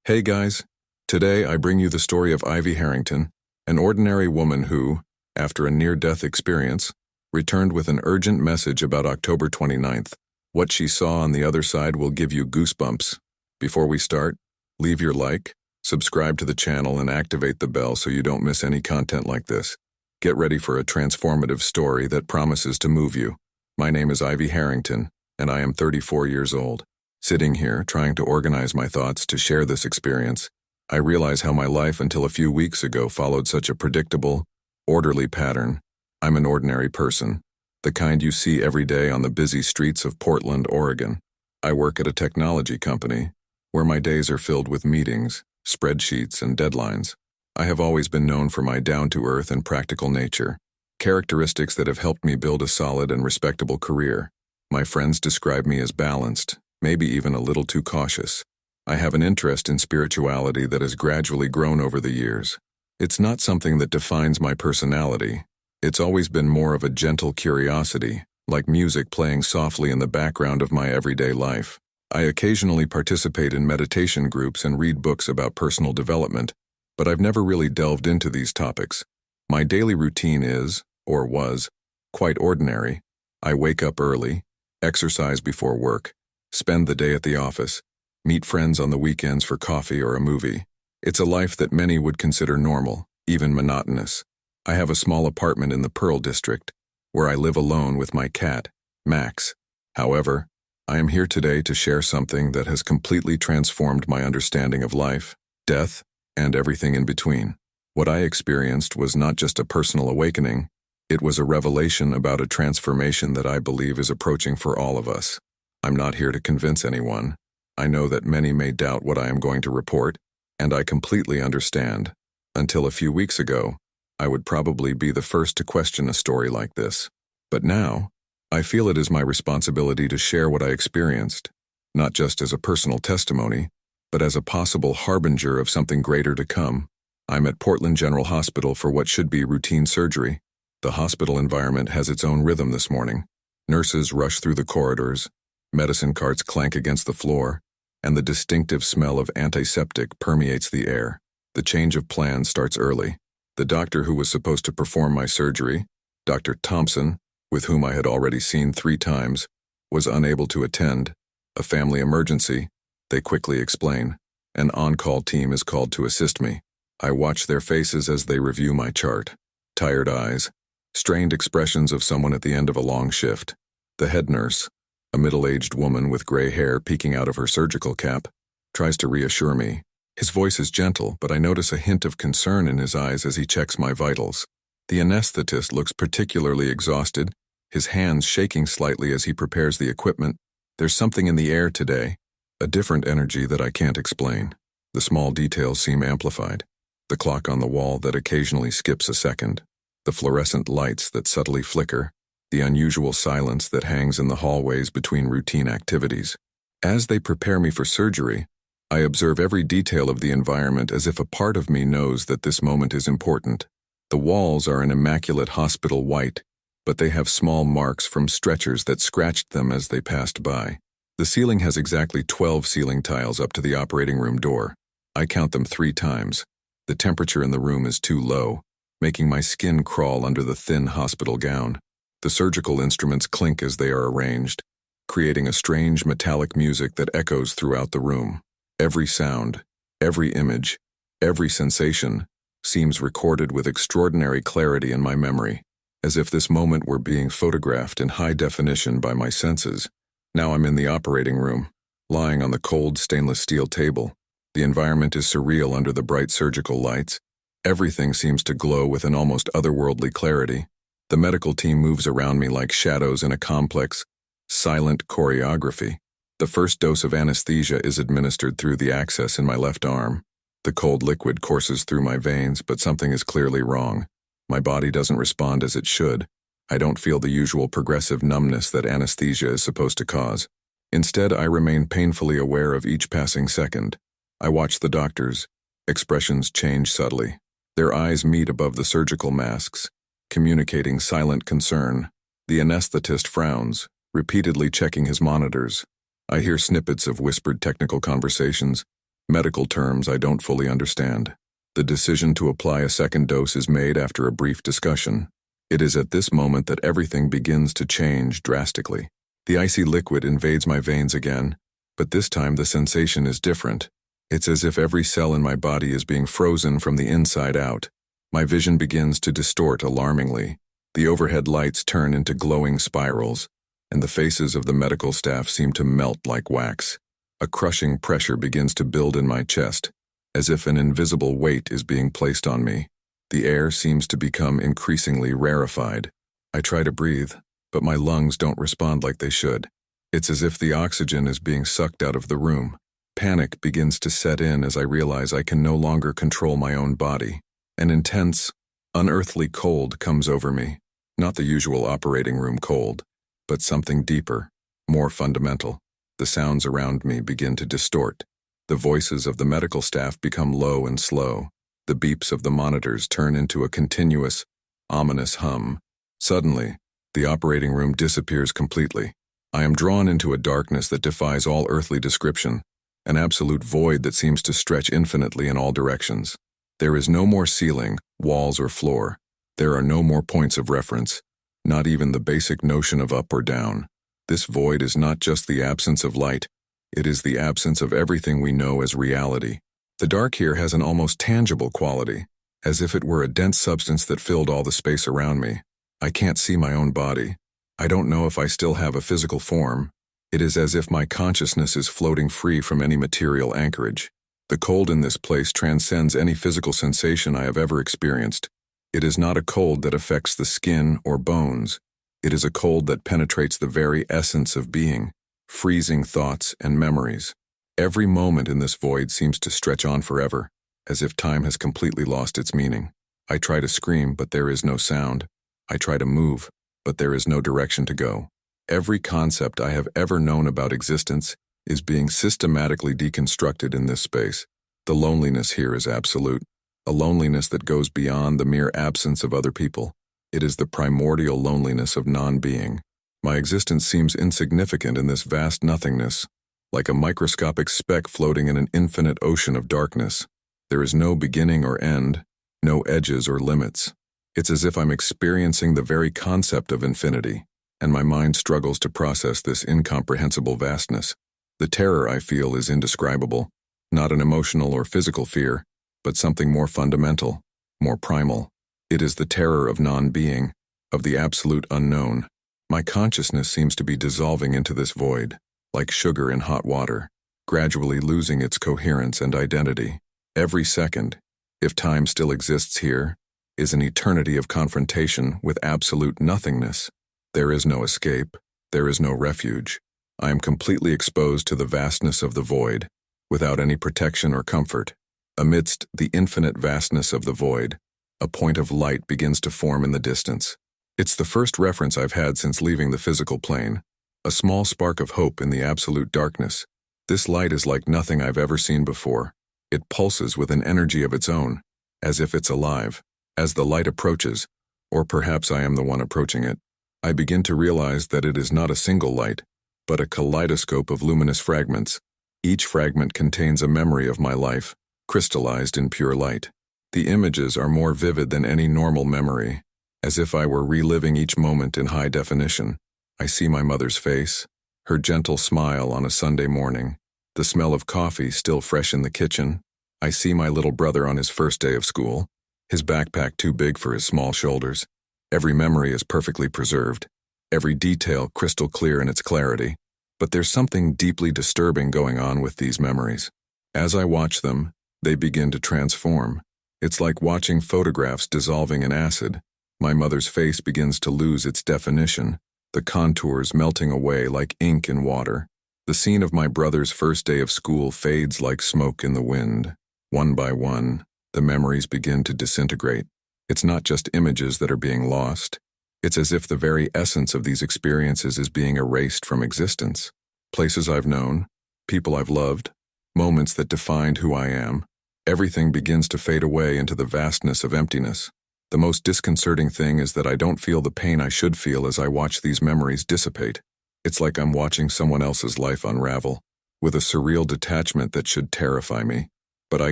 Hey guys, today I bring you the story of Ivy Harrington, an ordinary woman who, after a near-death experience, returned with an urgent message about October 29th. What she saw on the other side will give you goosebumps. Before we start, leave your like, subscribe to the channel and activate the bell so you don't miss any content like this. Get ready for a transformative story that promises to move you. My name is Ivy Harrington, and I am 34 years old. Sitting here, trying to organize my thoughts to share this experience, I realize how my life until a few weeks ago followed such a predictable, orderly pattern. I'm an ordinary person, the kind you see every day on the busy streets of Portland, Oregon. I work at a technology company, where my days are filled with meetings, spreadsheets, and deadlines. I have always been known for my down-to-earth and practical nature, characteristics that have helped me build a solid and respectable career. My friends describe me as balanced, maybe even a little too cautious. I have an interest in spirituality that has gradually grown over the years. It's not something that defines my personality. It's always been more of a gentle curiosity, like music playing softly in the background of my everyday life. I occasionally participate in meditation groups and read books about personal development, but I've never really delved into these topics. My daily routine is, or was, quite ordinary. I wake up early, exercise before work, spend the day at the office, meet friends on the weekends for coffee or a movie. It's a life that many would consider normal, even monotonous. I have a small apartment in the Pearl District, where I live alone with my cat, Max. However, I am here today to share something that has completely transformed my understanding of life, death, and everything in between. What I experienced was not just a personal awakening, it was a revelation about a transformation that I believe is approaching for all of us. I'm not here to convince anyone. I know that many may doubt what I am going to report, and I completely understand. Until a few weeks ago, I would probably be the first to question a story like this. But now, I feel it is my responsibility to share what I experienced, not just as a personal testimony, but as a possible harbinger of something greater to come. I'm at Portland General Hospital for what should be routine surgery. The hospital environment has its own rhythm this morning. Nurses rush through the corridors, medicine carts clank against the floor, and the distinctive smell of antiseptic permeates the air. The change of plans starts early. The doctor who was supposed to perform my surgery, Dr. Thompson, with whom I had already seen 3 times, was unable to attend. A family emergency, they quickly explain. An on-call team is called to assist me. I watch their faces as they review my chart. Tired eyes, strained expressions of someone at the end of a long shift. The head nurse, a middle-aged woman with gray hair peeking out of her surgical cap, tries to reassure me. His voice is gentle, but I notice a hint of concern in his eyes as he checks my vitals. The anesthetist looks particularly exhausted, his hands shaking slightly as he prepares the equipment. There's something in the air today, a different energy that I can't explain. The small details seem amplified. The clock on the wall that occasionally skips a second. The fluorescent lights that subtly flicker. The unusual silence that hangs in the hallways between routine activities. As they prepare me for surgery, I observe every detail of the environment as if a part of me knows that this moment is important. The walls are an immaculate hospital white, but they have small marks from stretchers that scratched them as they passed by. The ceiling has exactly 12 ceiling tiles up to the operating room door. I count them 3 times. The temperature in the room is too low, making my skin crawl under the thin hospital gown. The surgical instruments clink as they are arranged, creating a strange metallic music that echoes throughout the room. Every sound, every image, every sensation seems recorded with extraordinary clarity in my memory, as if this moment were being photographed in high definition by my senses. Now I'm in the operating room, lying on the cold stainless steel table. The environment is surreal under the bright surgical lights. Everything seems to glow with an almost otherworldly clarity. The medical team moves around me like shadows in a complex, silent choreography. The first dose of anesthesia is administered through the access in my left arm. The cold liquid courses through my veins, but something is clearly wrong. My body doesn't respond as it should. I don't feel the usual progressive numbness that anesthesia is supposed to cause. Instead, I remain painfully aware of each passing second. I watch the doctors. Expressions change subtly. Their eyes meet above the surgical masks, communicating silent concern. The anesthetist frowns, repeatedly checking his monitors. I hear snippets of whispered technical conversations, Medical terms I don't fully understand. The decision to apply a second dose is made after a brief discussion. It is at this moment that everything begins to change drastically. The icy liquid invades my veins again, but this time the sensation is different. It's as if every cell in my body is being frozen from the inside out. My vision begins to distort alarmingly. The overhead lights turn into glowing spirals, and the faces of the medical staff seem to melt like wax. A crushing pressure begins to build in my chest, as if an invisible weight is being placed on me. The air seems to become increasingly rarefied. I try to breathe, but my lungs don't respond like they should. It's as if the oxygen is being sucked out of the room. Panic begins to set in as I realize I can no longer control my own body. An intense, unearthly cold comes over me. Not the usual operating room cold, but something deeper, more fundamental. The sounds around me begin to distort. The voices of the medical staff become low and slow. The beeps of the monitors turn into a continuous, ominous hum. Suddenly, the operating room disappears completely. I am drawn into a darkness that defies all earthly description, an absolute void that seems to stretch infinitely in all directions. There is no more ceiling, walls, or floor. There are no more points of reference, not even the basic notion of up or down. This void is not just the absence of light, it is the absence of everything we know as reality. The dark here has an almost tangible quality, as if it were a dense substance that filled all the space around me. I can't see my own body. I don't know if I still have a physical form. It is as if my consciousness is floating free from any material anchorage. The cold in this place transcends any physical sensation I have ever experienced. It is not a cold that affects the skin or bones. It is a cold that penetrates the very essence of being, freezing thoughts and memories. Every moment in this void seems to stretch on forever, as if time has completely lost its meaning. I try to scream, but there is no sound. I try to move, but there is no direction to go. Every concept I have ever known about existence is being systematically deconstructed in this space. The loneliness here is absolute, a loneliness that goes beyond the mere absence of other people. It is the primordial loneliness of non-being. My existence seems insignificant in this vast nothingness, like a microscopic speck floating in an infinite ocean of darkness. There is no beginning or end, no edges or limits. It's as if I'm experiencing the very concept of infinity, and my mind struggles to process this incomprehensible vastness. The terror I feel is indescribable, not an emotional or physical fear, but something more fundamental, more primal. It is the terror of non-being, of the absolute unknown. My consciousness seems to be dissolving into this void, like sugar in hot water, gradually losing its coherence and identity. Every second, if time still exists here, is an eternity of confrontation with absolute nothingness. There is no escape, there is no refuge. I am completely exposed to the vastness of the void, without any protection or comfort. Amidst the infinite vastness of the void, a point of light begins to form in the distance. It's the first reference I've had since leaving the physical plane, a small spark of hope in the absolute darkness. This light is like nothing I've ever seen before. It pulses with an energy of its own, as if it's alive. As the light approaches, or perhaps I am the one approaching it, I begin to realize that it is not a single light, but a kaleidoscope of luminous fragments. Each fragment contains a memory of my life, crystallized in pure light. The images are more vivid than any normal memory, as if I were reliving each moment in high definition. I see my mother's face, her gentle smile on a Sunday morning, the smell of coffee still fresh in the kitchen. I see my little brother on his first day of school, his backpack too big for his small shoulders. Every memory is perfectly preserved, every detail crystal clear in its clarity. But there's something deeply disturbing going on with these memories. As I watch them, they begin to transform. It's like watching photographs dissolving in acid. My mother's face begins to lose its definition, the contours melting away like ink in water. The scene of my brother's first day of school fades like smoke in the wind. One by one, the memories begin to disintegrate. It's not just images that are being lost. It's as if the very essence of these experiences is being erased from existence. Places I've known, people I've loved, moments that defined who I am, everything begins to fade away into the vastness of emptiness. The most disconcerting thing is that I don't feel the pain I should feel as I watch these memories dissipate. It's like I'm watching someone else's life unravel, with a surreal detachment that should terrify me, but I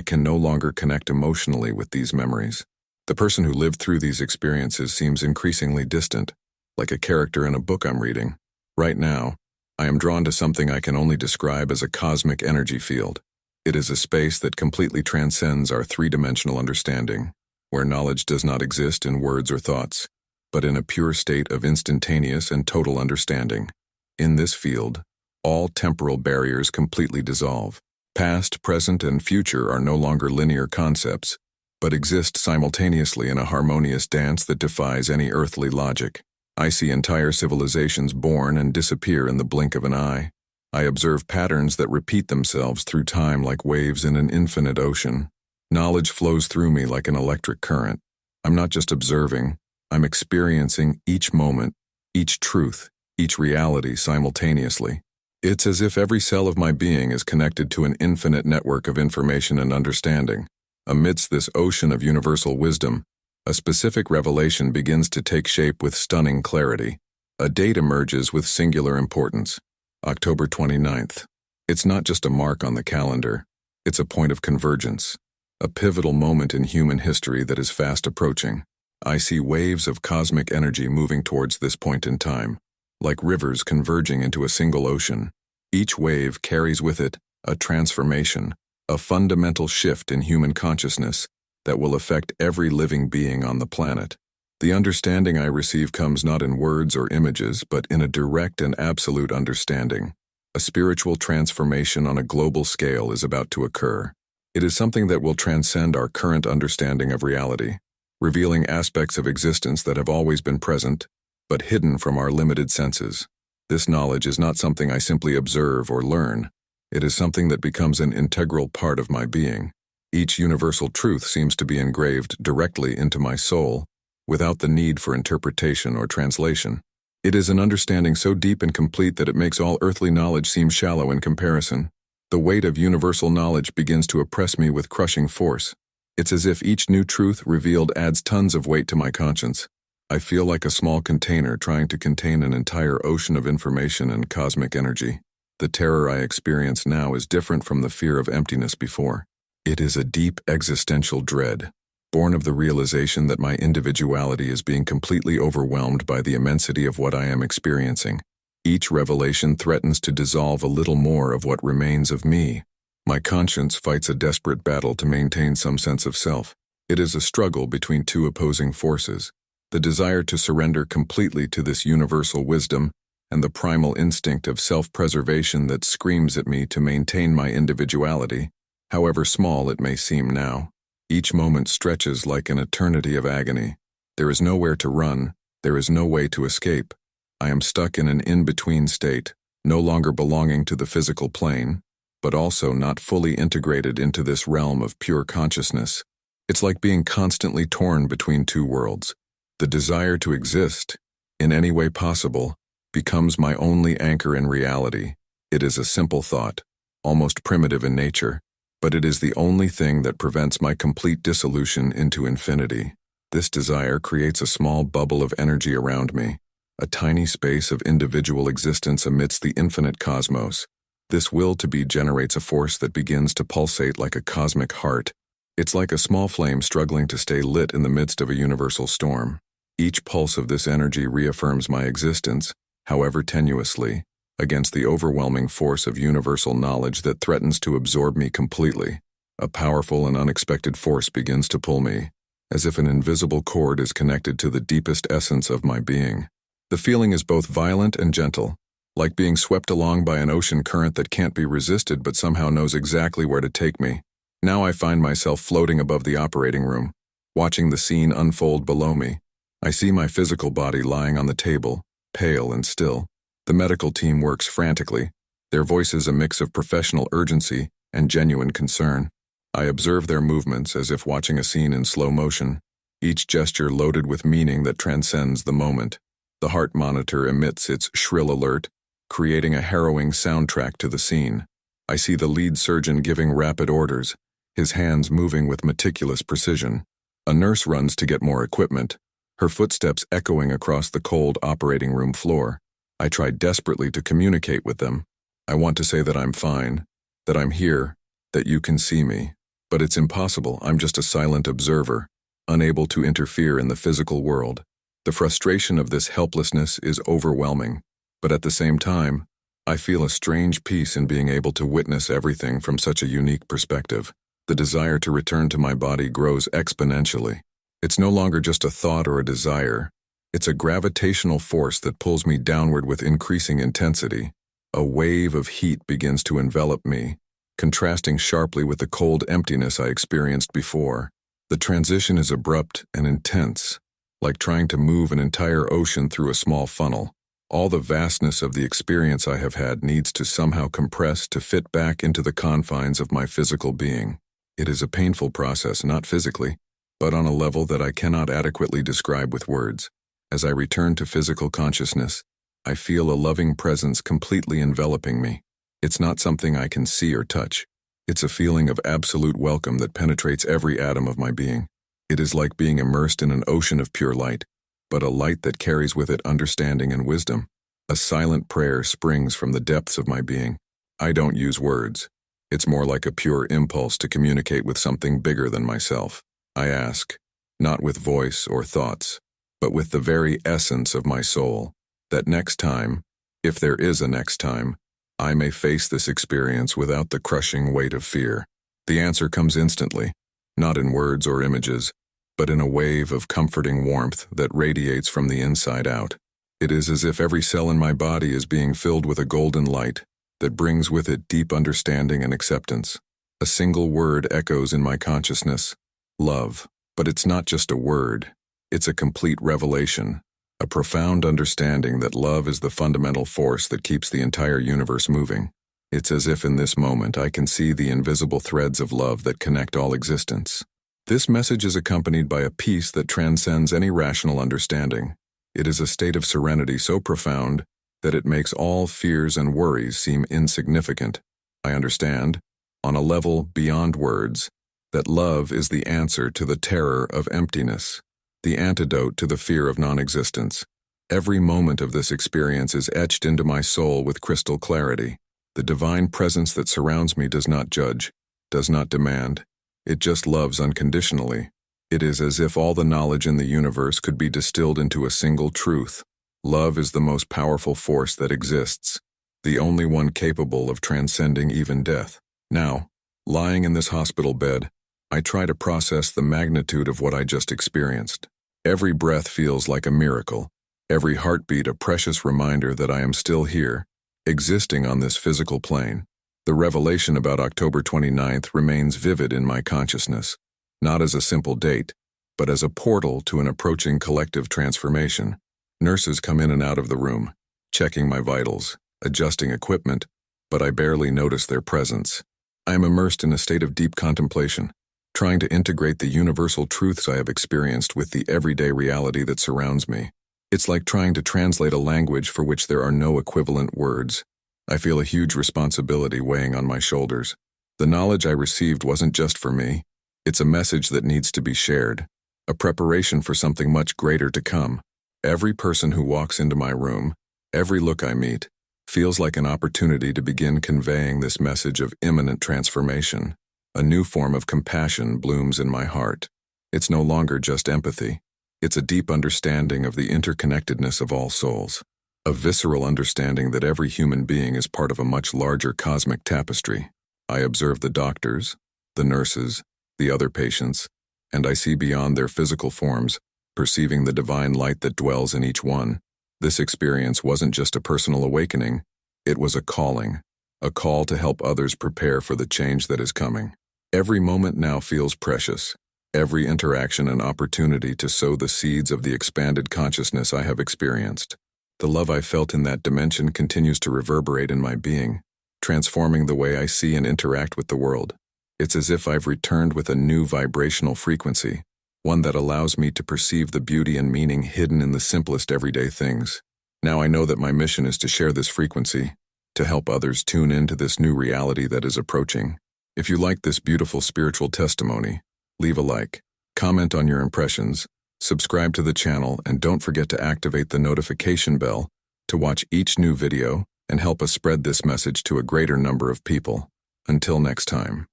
can no longer connect emotionally with these memories. The person who lived through these experiences seems increasingly distant, like a character in a book I'm reading. Right now, I am drawn to something I can only describe as a cosmic energy field. It is a space that completely transcends our three-dimensional understanding, where knowledge does not exist in words or thoughts, but in a pure state of instantaneous and total understanding. In this field, all temporal barriers completely dissolve. Past, present, and future are no longer linear concepts, but exist simultaneously in a harmonious dance that defies any earthly logic. I see entire civilizations born and disappear in the blink of an eye. I observe patterns that repeat themselves through time like waves in an infinite ocean. Knowledge flows through me like an electric current. I'm not just observing, I'm experiencing each moment, each truth, each reality simultaneously. It's as if every cell of my being is connected to an infinite network of information and understanding. Amidst this ocean of universal wisdom, a specific revelation begins to take shape with stunning clarity. A date emerges with singular importance. October 29th. It's not just a mark on the calendar. It's a point of convergence. A pivotal moment in human history that is fast approaching. I see waves of cosmic energy moving towards this point in time, like rivers converging into a single ocean. Each wave carries with it a transformation, a fundamental shift in human consciousness that will affect every living being on the planet. The understanding I receive comes not in words or images, but in a direct and absolute understanding. A spiritual transformation on a global scale is about to occur. It is something that will transcend our current understanding of reality, revealing aspects of existence that have always been present, but hidden from our limited senses. This knowledge is not something I simply observe or learn. It is something that becomes an integral part of my being. Each universal truth seems to be engraved directly into my soul, without the need for interpretation or translation. It is an understanding so deep and complete that it makes all earthly knowledge seem shallow in comparison. The weight of universal knowledge begins to oppress me with crushing force. It's as if each new truth revealed adds tons of weight to my conscience. I feel like a small container trying to contain an entire ocean of information and cosmic energy. The terror I experience now is different from the fear of emptiness before. It is a deep existential dread, born of the realization that my individuality is being completely overwhelmed by the immensity of what I am experiencing. Each revelation threatens to dissolve a little more of what remains of me. My conscience fights a desperate battle to maintain some sense of self. It is a struggle between two opposing forces, the desire to surrender completely to this universal wisdom and the primal instinct of self-preservation that screams at me to maintain my individuality, however small it may seem now. Each moment stretches like an eternity of agony. There is nowhere to run, there is no way to escape. I am stuck in an in-between state, no longer belonging to the physical plane, but also not fully integrated into this realm of pure consciousness. It's like being constantly torn between two worlds. The desire to exist, in any way possible, becomes my only anchor in reality. It is a simple thought, almost primitive in nature, but it is the only thing that prevents my complete dissolution into infinity. This desire creates a small bubble of energy around me, a tiny space of individual existence amidst the infinite cosmos. This will to be generates a force that begins to pulsate like a cosmic heart. It's like a small flame struggling to stay lit in the midst of a universal storm. Each pulse of this energy reaffirms my existence, however tenuously, against the overwhelming force of universal knowledge that threatens to absorb me completely. A powerful and unexpected force begins to pull me, as if an invisible cord is connected to the deepest essence of my being. The feeling is both violent and gentle, like being swept along by an ocean current that can't be resisted but somehow knows exactly where to take me. Now I find myself floating above the operating room, watching the scene unfold below me. I see my physical body lying on the table, pale and still. The medical team works frantically, their voices a mix of professional urgency and genuine concern. I observe their movements as if watching a scene in slow motion, each gesture loaded with meaning that transcends the moment. The heart monitor emits its shrill alert, creating a harrowing soundtrack to the scene. I see the lead surgeon giving rapid orders, his hands moving with meticulous precision. A nurse runs to get more equipment, her footsteps echoing across the cold operating room floor. I try desperately to communicate with them, I want to say that I'm fine, that I'm here, that you can see me. But it's impossible. I'm just a silent observer, unable to interfere in the physical world. The frustration of this helplessness is overwhelming, but at the same time, I feel a strange peace in being able to witness everything from such a unique perspective. The desire to return to my body grows exponentially. It's no longer just a thought or a desire. It's a gravitational force that pulls me downward with increasing intensity. A wave of heat begins to envelop me, contrasting sharply with the cold emptiness I experienced before. The transition is abrupt and intense, like trying to move an entire ocean through a small funnel. All the vastness of the experience I have had needs to somehow compress to fit back into the confines of my physical being. It is a painful process, not physically, but on a level that I cannot adequately describe with words. As I return to physical consciousness, I feel a loving presence completely enveloping me. It's not something I can see or touch. It's a feeling of absolute welcome that penetrates every atom of my being. It is like being immersed in an ocean of pure light, but a light that carries with it understanding and wisdom. A silent prayer springs from the depths of my being. I don't use words. It's more like a pure impulse to communicate with something bigger than myself. I ask, not with voice or thoughts, but with the very essence of my soul, that next time, if there is a next time, I may face this experience without the crushing weight of fear. The answer comes instantly, not in words or images, but in a wave of comforting warmth that radiates from the inside out. It is as if every cell in my body is being filled with a golden light that brings with it deep understanding and acceptance. A single word echoes in my consciousness: love. But it's not just a word, it's a complete revelation. A profound understanding that love is the fundamental force that keeps the entire universe moving. It's as if in this moment I can see the invisible threads of love that connect all existence. This message is accompanied by a peace that transcends any rational understanding. It is a state of serenity so profound that it makes all fears and worries seem insignificant. I understand, on a level beyond words, that love is the answer to the terror of emptiness, the antidote to the fear of non-existence. Every moment of this experience is etched into my soul with crystal clarity. The divine presence that surrounds me does not judge, does not demand. It just loves unconditionally. It is as if all the knowledge in the universe could be distilled into a single truth. Love is the most powerful force that exists, the only one capable of transcending even death. Now, lying in this hospital bed, I try to process the magnitude of what I just experienced. Every breath feels like a miracle, every heartbeat a precious reminder that I am still here, existing on this physical plane. The revelation about October 29th remains vivid in my consciousness, not as a simple date, but as a portal to an approaching collective transformation. Nurses come in and out of the room, checking my vitals, adjusting equipment, but I barely notice their presence. I am immersed in a state of deep contemplation, trying to integrate the universal truths I have experienced with the everyday reality that surrounds me. It's like trying to translate a language for which there are no equivalent words. I feel a huge responsibility weighing on my shoulders. The knowledge I received wasn't just for me. It's a message that needs to be shared, a preparation for something much greater to come. Every person who walks into my room, every look I meet, feels like an opportunity to begin conveying this message of imminent transformation. A new form of compassion blooms in my heart. It's no longer just empathy. It's a deep understanding of the interconnectedness of all souls, a visceral understanding that every human being is part of a much larger cosmic tapestry. I observe the doctors, the nurses, the other patients, and I see beyond their physical forms, perceiving the divine light that dwells in each one. This experience wasn't just a personal awakening, it was a call to help others prepare for the change that is coming. Every moment now feels precious, every interaction an opportunity to sow the seeds of the expanded consciousness I have experienced. The love I felt in that dimension continues to reverberate in my being, transforming the way I see and interact with the world. It's as if I've returned with a new vibrational frequency, one that allows me to perceive the beauty and meaning hidden in the simplest everyday things. Now I know that my mission is to share this frequency, to help others tune into this new reality that is approaching. If you like this beautiful spiritual testimony, leave a like, comment on your impressions, subscribe to the channel, and don't forget to activate the notification bell to watch each new video and help us spread this message to a greater number of people. Until next time.